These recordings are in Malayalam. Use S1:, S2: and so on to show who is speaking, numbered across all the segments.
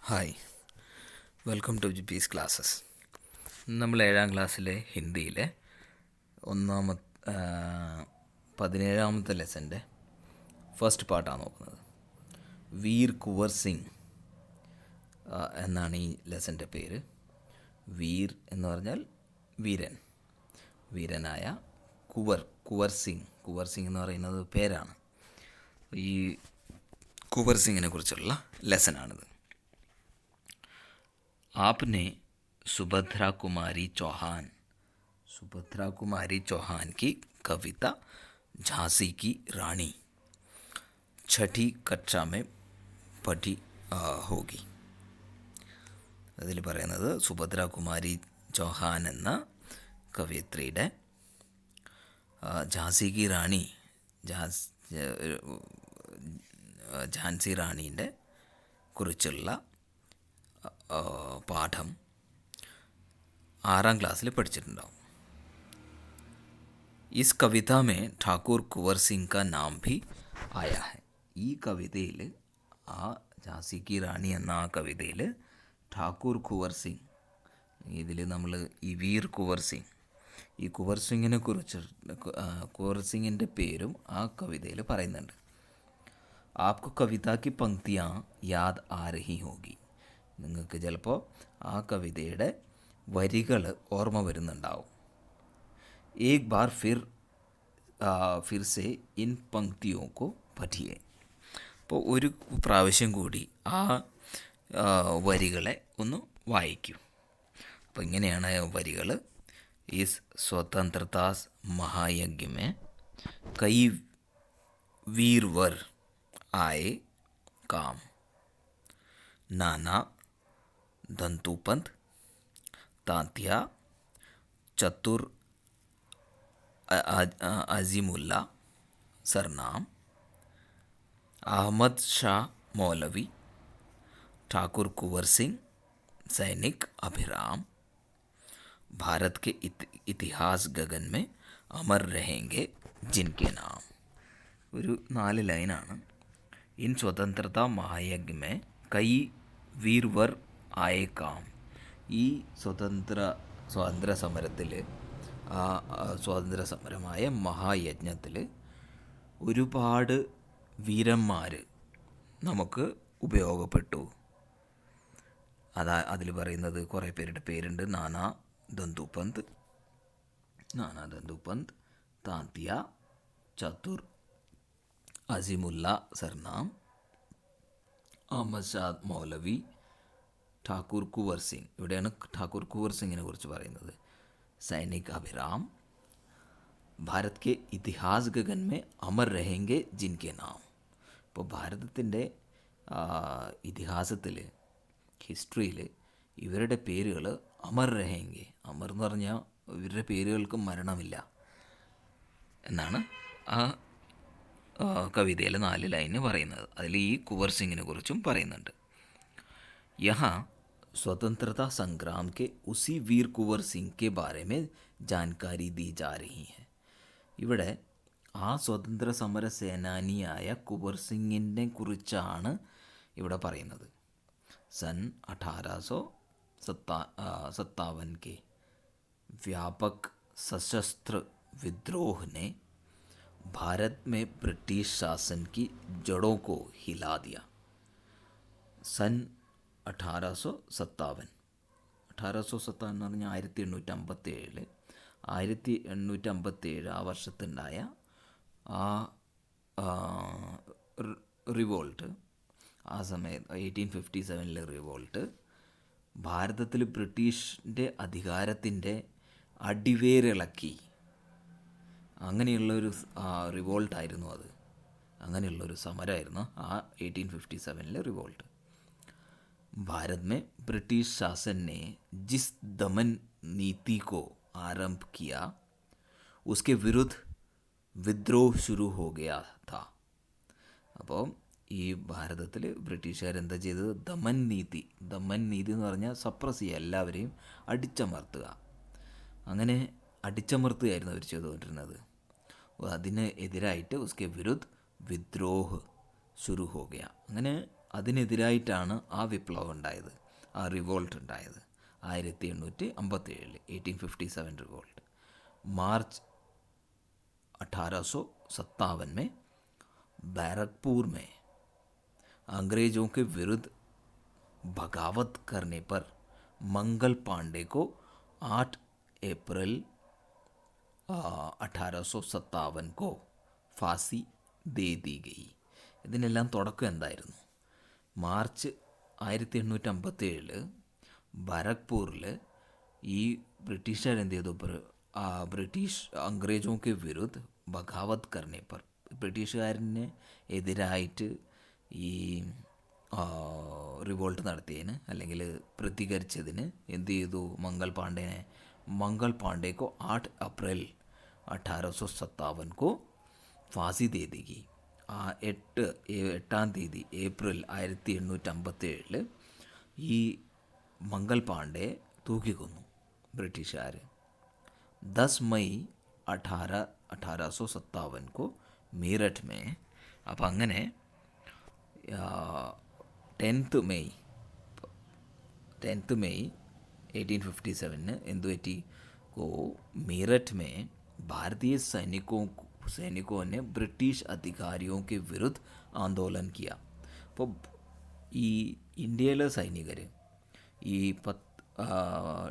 S1: Hi, welcome to GPs classes. നമ്മൾ 7ാം ക്ലാസ്സിലെ ഹിന്ദിയിലെ 17ാമത്തെ ലെസൻ്റെ ഫസ്റ്റ് പാർട്ടാണ് നോക്കുന്നത്. വീർ കുവർ സിംഗ് എന്നാണ് ഈ ലെസൻ്റെ പേര്. വീർ എന്ന് പറഞ്ഞാൽ വീരൻ, വീരനായ കുവർ സിംഗ് എന്ന് പറയുന്നത് പേരാണ്. ഈ കുവർ സിംഗിനെ കുറിച്ചുള്ള ലെസനാണിത്. आपने सुभद्रा कुमारी चौहान की कविता झांसी की रानी छठी कक्षा में പഠി होगी. അതിൽ പറയുന്നത് സുഭദ്ര കുമാരി ചൗഹാൻ എന്ന കവയിത്രിയുടെ ഝാൻസി റാണീൻ്റെ കുറിച്ചുള്ള പാഠം 6ാം ക്ലാസ്സിൽ പഠിച്ചിട്ടുണ്ടാവും. Is Kavitha may Thakur കുവർ Singh കാ നാം ഭി ആയാ ഹൈ. ഈ കവിതയിൽ, ആ ഝാൻസി കി റാണി എന്ന ആ കവിതയിൽ ഠാക്കൂർ കുവർ സിംഗ്, ഇതിൽ നമ്മൾ ഈ വീർ കുവർ സിംഗ്, ഈ കുവർ സിംഗിനെ കുറിച്ച് കുവർ സിംഗിൻ്റെ പേരും ആ കവിതയിൽ പറയുന്നുണ്ട്. ആപ്കോ കവിത കി പങ്ക്തിയാ യാദ് ആ രഹി ഹോഗി. നിങ്ങൾക്ക് ചിലപ്പോൾ ആ കവിതയുടെ വരികൾ ഓർമ്മ വരുന്നുണ്ടാവും. ഏക് ബാർ ഫിർ സെ ഇൻ പങ്ക്തിയോ കോ പഠിയേ. അപ്പോൾ ഒരു പ്രാവശ്യം കൂടി ആ വരികളെ ഒന്ന് വായിക്കൂ. അപ്പോൾ ഇങ്ങനെയാണ് വരികൾ. ഇസ് സ്വതന്ത്രതാ മഹായജ്ഞ മേ കൈ വീർവർ ആയേ കാം. നാനാ दंतुपंत, तांतिया, चतुर अजीमुल्ला सरनाम, अहमद शाह मौलवी, ठाकुर कुंवर सिंह, सैनिक अभिराम, भारत के इतिहास गगन में अमर रहेंगे जिनके नाम. ഒരു 4 ലൈനാണ്. ഇൻ സ്വതന്ത്രതാ മഹായജ്ഞ മേ കൈ വീർവർ ആയേക്കാം. ഈ സ്വാതന്ത്ര്യ സമരത്തിൽ, ആ സ്വാതന്ത്ര്യ സമരമായ മഹായജ്ഞത്തിൽ ഒരുപാട് വീരന്മാർ നമുക്ക് ഉപയോഗപ്പെട്ടു. അതിൽ പറയുന്നത് കുറേ പേരുടെ പേരുണ്ട്. നാനാ ദന്തുപന്ത്, താന്തിയ, ചതുർ അസിമുല്ല സർനാം, അഹമ്മദ് ഷാ മൗലവി, ഠാക്കൂർ കുവർ സിംഗ്. ഇവിടെയാണ് ഠാക്കൂർ കുവർ സിംഗിനെ കുറിച്ച് പറയുന്നത്. സൈനിക് അഭിരാം, ഭാരത് കെ ഇതിഹാസ് ഗഗൻ മേ അമർ രഹേംഗെ ജിൻകെ നാം. ഇപ്പോൾ ഭാരതത്തിൻ്റെ ഇതിഹാസത്തിൽ, ഹിസ്റ്ററിയിൽ ഇവരുടെ പേരുകൾ അമർ രഹേംഗെ. അമർ എന്ന് പറഞ്ഞാൽ ഇവരുടെ പേരുകൾക്ക് മരണമില്ല എന്നാണ് ആ കവിതയിലെ 4 ലൈന് പറയുന്നത്. അതിൽ ഈ കുവർ സിംഗിനെ കുറിച്ചും പറയുന്നുണ്ട്. യഹാ स्वतंत्रता संग्राम के उसी वीर कुंवर सिंह के बारे में जानकारी दी जा रही है. ഇവിടെ ആ സ്വതന്ത്ര സമര സേനാനിയായ കുവർ സിംഗിനെ കുറിച്ചാണ് ഇവിടെ പറയുന്നത്. सन 1857 के व्यापक सशस्त्र विद्रोह ने भारत में ब्रिटिश शासन की जड़ों को हिला दिया. सन 1857 എന്ന് പറഞ്ഞാൽ 1857 ആ വർഷത്തുണ്ടായ ആ റിവോൾട്ട്, ആ സമയത്ത് 1857 റിവോൾട്ട് ഭാരതത്തിൽ ബ്രിട്ടീഷിൻ്റെ അധികാരത്തിൻ്റെ അടിവേരിളക്കി. അങ്ങനെയുള്ളൊരു റിവോൾട്ടായിരുന്നു അത്. അങ്ങനെയുള്ളൊരു സമരമായിരുന്നു ആ 1857 റിവോൾട്ട്. भारत में ब्रिटिश शासन ने जिस दमन नीति को आरंभ किया उसके विरुद्ध विद्रोह शुरू हो गया था. അപ്പോൾ ഈ ഭാരതത്തിൽ ബ്രിട്ടീഷുകാർ എന്താ ചെയ്തത്? ദമൻ നീതി എന്ന് പറഞ്ഞാൽ സപ്രസ് ചെയ്യുക, എല്ലാവരെയും അടിച്ചമർത്തുക. അങ്ങനെ അടിച്ചമർത്തുകയായിരുന്നു അവർ ചെയ്തുകൊണ്ടിരുന്നത്. അതിന് എതിരായിട്ട് ഉസ്കെ വിരുദ്ധ വിദ്രോഹ് ശുരു ഹോ ഗയ. അങ്ങനെ അതിനെതിരായിട്ടാണ് ആ വിപ്ലവം ഉണ്ടായത്, ആ റിവോൾട്ട് ഉണ്ടായത് 1857 1857 रिवोल्ट। मार्च 1857 में बैरकपुर में अंग्रेज़ों के विरुद्ध बगावत करने पर मंगल पांडे को 8 अप्रैल 1857 को फांसी दे दी गई। ഇതിനെല്ലാം തുടക്കം എന്തായിരുന്നു? മാർച്ച് 1857 ബാരക്പൂരിൽ ഈ ബ്രിട്ടീഷുകാർ എന്ത് ചെയ്തു? ബ്രിട്ടീഷ് അംഗ്രേജോ കെ വിരുദ്ധ ബഗാവത് കർണേ പർ, ബ്രിട്ടീഷുകാരന് എതിരായിട്ട് ഈ റിവോൾട്ട് നടത്തിയതിന് അല്ലെങ്കിൽ പ്രതികരിച്ചതിന് എന്ത് ചെയ്തു? मंगल पांडे को 8 अप्रैल 1857 को फांसी दे दी गई। ആ 8-ാം തീയതി ഏപ്രിൽ 1857 ഈ मंगल पांडे തൂക്കിക്കൊന്നു ബ്രിട്ടീഷുകാർ। 10 मई 1857 को മീററ്റ് में, അപ്പം അങ്ങനെ 10th മെയ് 1857 എന്തു പറ്റി? मीरठ में भारतीय सैनिकों ने ब्रिटिश अधिकारियों के विरुद्ध आंदोलन किया। അപ്പോൾ ഈ ഇന്ത്യയിലെ സൈനികർ ഈ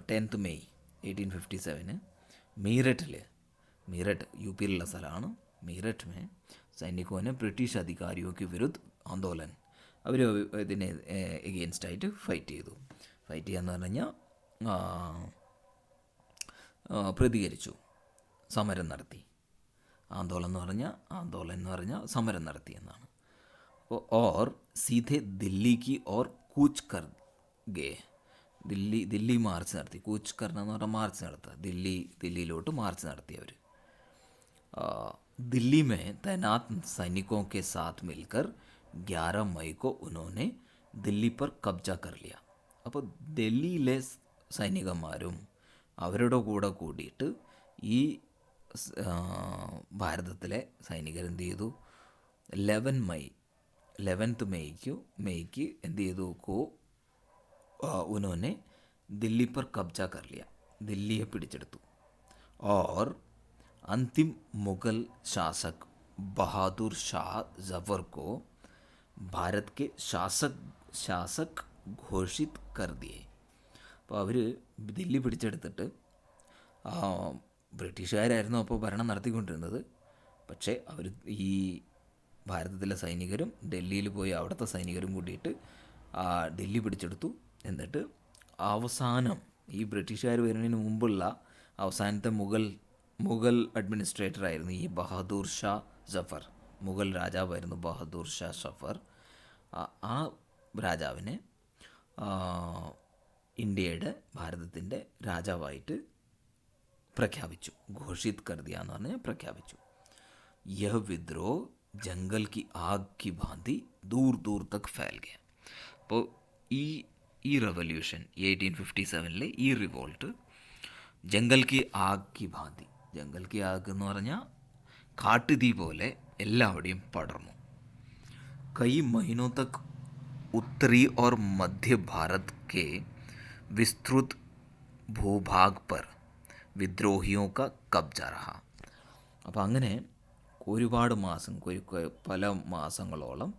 S1: 10th മെയ് 1857 മീററ്റ് യു പിയിലുള്ള സ്ഥലമാണ്, മീററ്റ് में സൈനിकों ने ब्रिटिश अधिकारियों के विरुद्ध आंदोलन, അവർ ഇതിനെ എഗെയിൻസ്റ്റായിട്ട് ഫൈറ്റ് ചെയ്തു. ഫൈറ്റ് ചെയ്യാന്ന് പറഞ്ഞു കഴിഞ്ഞാൽ പ്രതികരിച്ചു, സമരം നടത്തി. ആന്തോളൻ എന്ന് പറഞ്ഞാൽ സമരം നടത്തി എന്നാണ്. और सीधे दिल्ली की ओर कूच कर गए। ദില്ലി മാർച്ച് നടത്തി. കൂച്ച് കർണ എന്ന് പറഞ്ഞാൽ മാർച്ച് നടത്തുക. ദില്ലിയിലോട്ട് മാർച്ച് നടത്തി അവർ. दिल्ली में तैनात सैनिकों के साथ मिलकर 11 मई को उन्होंने दिल्ली पर कब्जा कर लिया। അപ്പോൾ ഡൽഹിയിലെ സൈനികന്മാരും അവരുടെ കൂടെ കൂടിയിട്ട് ഈ ഭാരതത്തിലെ സൈനികരെന്ത് ചെയ്തു? 11th മെയ്ക്ക് എന്ത് ചെയ്തു? उन्होंने दिल्ली पर कब्जा कर लिया, दिल्ली പിടിച്ചെടുത്തു. और अंतिम मुगल शासक बहादुर शाह जफर को भारत के शासक घोषित कर दिए. അപ്പോൾ അവർ ദില്ലി പിടിച്ചെടുത്തിട്ട് ബ്രിട്ടീഷുകാരായിരുന്നു അപ്പോൾ ഭരണം നടത്തിക്കൊണ്ടിരുന്നത്. പക്ഷേ അവർ ഈ ഭാരതത്തിലെ സൈനികരും ഡൽഹിയിൽ പോയി അവിടുത്തെ സൈനികരും കൂടിയിട്ട് ഡൽഹി പിടിച്ചെടുത്തു. എന്നിട്ട് അവസാനം ഈ ബ്രിട്ടീഷുകാർ വരുന്നതിന് മുമ്പുള്ള അവസാനത്തെ മുഗൾ അഡ്മിനിസ്ട്രേറ്ററായിരുന്നു ഈ ബഹാദൂർ ഷാ ജഫർ. മുഗൾ രാജാവായിരുന്നു ബഹാദൂർ ഷാ ജഫർ. ആ രാജാവിനെ ഇന്ത്യയുടെ ഭാരതത്തിൻ്റെ രാജാവായിട്ട് പ്രഖ്യാപിച്ചു. ഘോഷിത് കർദിയ എന്ന് പറഞ്ഞാൽ പ്രഖ്യാപിച്ചു. യഹ വിദ്രോഹ ജംഗൽ കി ആഗ് കി ഭാന്തി ദൂർ ദൂർ തക് ഫൈൽ ഗയ. അപ്പോൾ ഈ റെവല്യൂഷൻ 1857 ഈ റിവോൾട്ട് ജംഗൽ കി ആഗ് കി ഭാന്തി, ജംഗൽ കി ആഗ് എന്ന് പറഞ്ഞാൽ കാട്ടുതീ പോലെ എല്ലാവിടെയും പടർന്നു. കൈ മഹീനോं तक उत्तरी और मध्य भारत के विस्तृत भूभाग पर विद्रोहियों का कब्जा रहा. അപ്പോൾ അങ്ങനെ ഒരുപാട് പല മാസങ്ങളോളം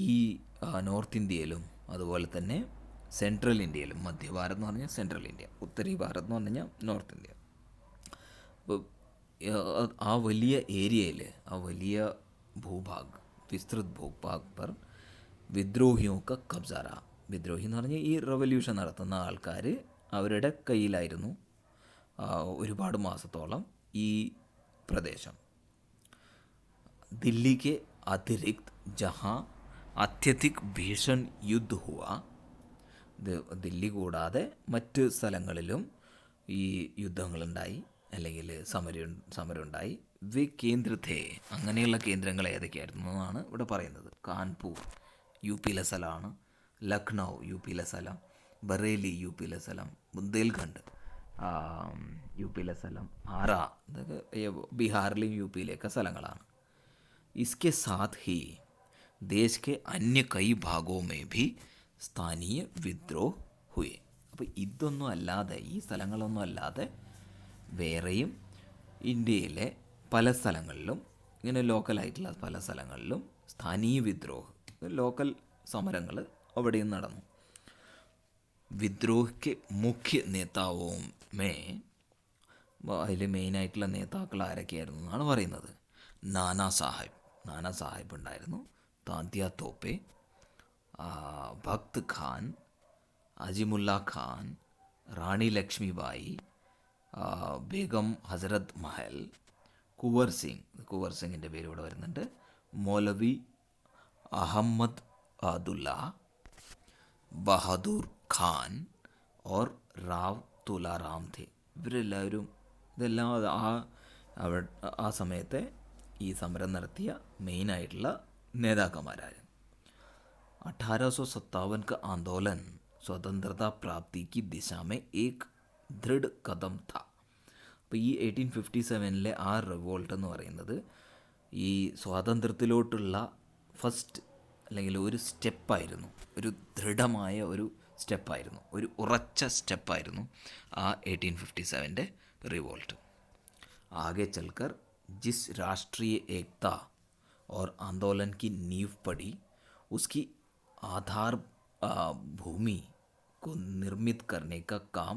S1: ഈ നോർത്ത് ഇന്ത്യയിലും അതുപോലെ തന്നെ സെൻട്രൽ ഇന്ത്യയിലും, മധ്യഭാരത് എന്ന് പറഞ്ഞാൽ സെൻട്രൽ ഇന്ത്യ, ഉത്തരി ഭാരത് എന്ന് പറഞ്ഞു കഴിഞ്ഞാൽ നോർത്ത് ഇന്ത്യ. അപ്പോൾ ആ വലിയ ഏരിയയിൽ, ആ വലിയ ഭൂഭാഗ്, വിസ്തൃത് ഭൂഭാഗ് പർ വിദ്രോഹിയോ ക കബ്സാറ. വിദ്രോഹി എന്ന് പറഞ്ഞാൽ ഈ റവല്യൂഷൻ നടത്തുന്ന ആൾക്കാർ അവരുടെ കയ്യിലായിരുന്നു ഒരുപാട് മാസത്തോളം ഈ പ്രദേശം. दिल्ली के अतिरिक्त जहाँ अत्यधिक भीषण युद्ध हुआ, ദില്ലി കൂടാതെ മറ്റ് സ്ഥലങ്ങളിലും ഈ യുദ്ധങ്ങളുണ്ടായി അല്ലെങ്കിൽ സമരമുണ്ടായി. വി കേന്ദ്രത്തെ, അങ്ങനെയുള്ള കേന്ദ്രങ്ങൾ ഏതൊക്കെയായിരുന്നു എന്നാണ് ഇവിടെ പറയുന്നത്. കാൺപൂർ യു പിയിലെ സ്ഥലമാണ്, ലക്നൗ യു പിയിലെ സ്ഥലം, ബറേലി യു പിയിലെ സ്ഥലം, ബുന്ദേൽഖണ്ഡ് യു പിയിലെ സ്ഥലം, ആറ ഇതൊക്കെ ബീഹാറിലെയും യു പിയിലെയൊക്കെ സ്ഥലങ്ങളാണ്. इसके साथ ही देश के अन्य कई भागों में भी സ്ഥാനീയ വിദ്രോഹ हुए. അപ്പോൾ ഇതൊന്നും അല്ലാതെ, ഈ സ്ഥലങ്ങളൊന്നും അല്ലാതെ വേറെയും ഇന്ത്യയിലെ പല സ്ഥലങ്ങളിലും, ഇങ്ങനെ ലോക്കലായിട്ടുള്ള പല സ്ഥലങ്ങളിലും സ്ഥാനീയ വിദ്രോഹ, ലോക്കൽ സമരങ്ങൾ അവിടെയും നടന്നു. വിദ്രോഹയ്ക്ക് മുഖ്യ നേതാവും അതിൽ മെയിനായിട്ടുള്ള നേതാക്കൾ ആരൊക്കെയായിരുന്നു എന്നാണ് പറയുന്നത്. നാനാ സാഹിബ് ഉണ്ടായിരുന്നു, താന്ത്യ തോപ്പെ, ഭക്ത് ഖാൻ, അജിമുല്ല ഖാൻ, റാണി ലക്ഷ്മിബായി, ബേഗം ഹസരത് മഹൽ, കുവർ സിംഗിൻ്റെ പേര് ഇവിടെ വരുന്നുണ്ട്, മൗലവി അഹമ്മദ് അദുല്ല, ബഹാദൂർ ഖാൻ ഓർ റാവ് തുലാറാം थे. ഇതെല്ലാം ആ സമയത്തെ ഈ സമരം നടത്തിയ മെയിനായിട്ടുള്ള നേതാക്കന്മാരായിരുന്നു. 1857 का आंदोलन स्वतंत्रता प्राप्ति की दिशा में एक दृढ़ कदम था. അപ്പോൾ ഈ 1857 ആ റിവോൾട്ട് എന്ന് പറയുന്നത് ഈ സ്വാതന്ത്ര്യത്തിലോട്ടുള്ള ഫസ്റ്റ് അല്ലെങ്കിൽ ഒരു സ്റ്റെപ്പായിരുന്നു, ഒരു ദൃഢമായ ഒരു സ്റ്റെപ്പായിരുന്നു, ഒരു ഉറച്ച സ്റ്റെപ്പായിരുന്നു ആ 1857 रिवोल्ट. आगे चलकर जिस राष्ट्रीय एकता और आंदोलन की नींव पड़ी, उसकी आधार भूमि को निर्मित करने का काम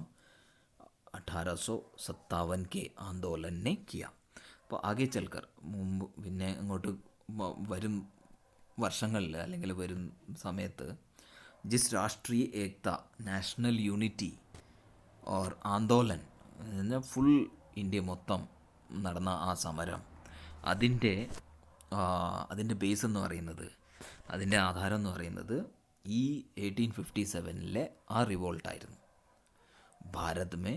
S1: 1857 के आंदोलन ने किया. അപ്പോൾ ആകെ ചൽക്കർ മുമ്പ് പിന്നെ അങ്ങോട്ട് വരും വർഷങ്ങളിൽ അല്ലെങ്കിൽ വരും സമയത്ത് ജിസ് രാഷ്ട്രീയ ഏകത, നാഷണൽ യൂണിറ്റി ഓർ ആന്തോലൻ, ഫുൾ ഇന്ത്യ മൊത്തം നടന്ന ആ സമരം, അതിൻ്റെ ബേസ് എന്ന് പറയുന്നത്, അതിൻ്റെ ആധാരം എന്ന് പറയുന്നത് ഈ 1857 ആ റിവോൾട്ടായിരുന്നു. ഭാരത് മേ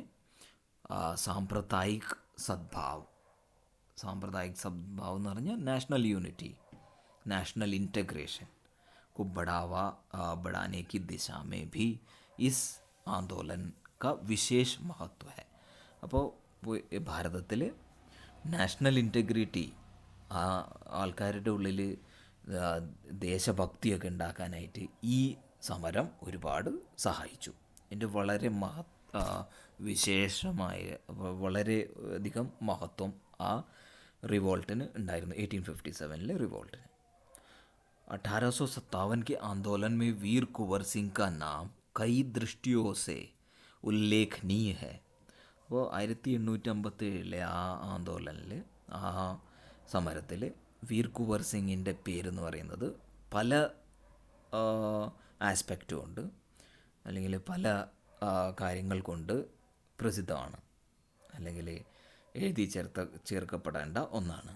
S1: സാമ്പ്രദായിക് സദ്ഭാവ് എന്ന് പറഞ്ഞാൽ നാഷണൽ യൂണിറ്റി, നാഷണൽ ഇൻറ്റഗ്രേഷൻ को बढ़ाने की दिशा में भी इस आंदोलन का विशेष महत्व है. അപ്പോൾ ഭാരതത്തിൽ നാഷണൽ ഇൻറ്റഗ്രിറ്റി, ആ ആൾക്കാരുടെ ഉള്ളിൽ ദേശഭക്തിയൊക്കെ ഉണ്ടാക്കാനായിട്ട് ഈ സമരം ഒരുപാട് സഹായിച്ചു. ഇതിൻ്റെ വളരെ വിശേഷമായ, വളരെ അധികം മഹത്വം ആ റിവോൾട്ടിന് ഉണ്ടായിരുന്നു, 1857 റിവോൾട്ടിന്. 1857 के आंदोलन में वीर कुंवर सिंह का नाम कई दृष्टियों से उल्लेखनीय है. അപ്പോൾ 1857 ആ ആന്തോളനിൽ, ആ സമരത്തിൽ വീർ കുവർ സിംഗിൻ്റെ പേരെന്ന് പറയുന്നത് പല ആസ്പെക്റ്റും ഉണ്ട്, അല്ലെങ്കിൽ പല കാര്യങ്ങൾ കൊണ്ട് പ്രസിദ്ധമാണ്, അല്ലെങ്കിൽ എഴുതി ചേർക്കപ്പെടേണ്ട ഒന്നാണ്.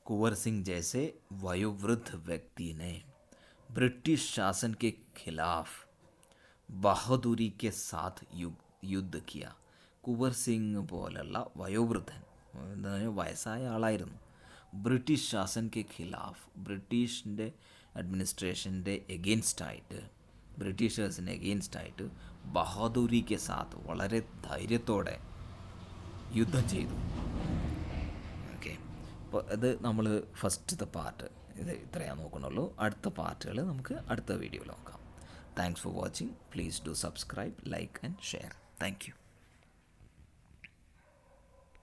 S1: कुंवर सिंह जैसे वयोवृद्ध व्यक्ति ने ब्रिटिश शासन के खिलाफ बहादुरी के साथ युद्ध किया. കുവർ സിംഗ് പോലുള്ള വയോവൃദ്ധൻ, വയസ്സായ ആളായിരുന്നു, ബ്രിട്ടീഷ് ശാസൻ കെ ഖിലാഫ്, ബ്രിട്ടീഷിൻ്റെ അഡ്മിനിസ്ട്രേഷൻ്റെ എഗെയിൻസ്റ്റായിട്ട്, ബ്രിട്ടീഷേഴ്സിന് എഗെയിൻസ്റ്റായിട്ട് ബഹാദുരി കെ സാത്ത്, വളരെ ധൈര്യത്തോടെ യുദ്ധം ചെയ്തു. ഓക്കെ, അപ്പോൾ അത് നമ്മൾ ഫസ്റ്റത്തെ പാർട്ട് ഇത് ഇത്രയാണ് നോക്കണുള്ളൂ. അടുത്ത പാർട്ടുകൾ നമുക്ക് അടുത്ത വീഡിയോയിൽ നോക്കാം. Thanks for watching. Please do subscribe, like and share. Thank you.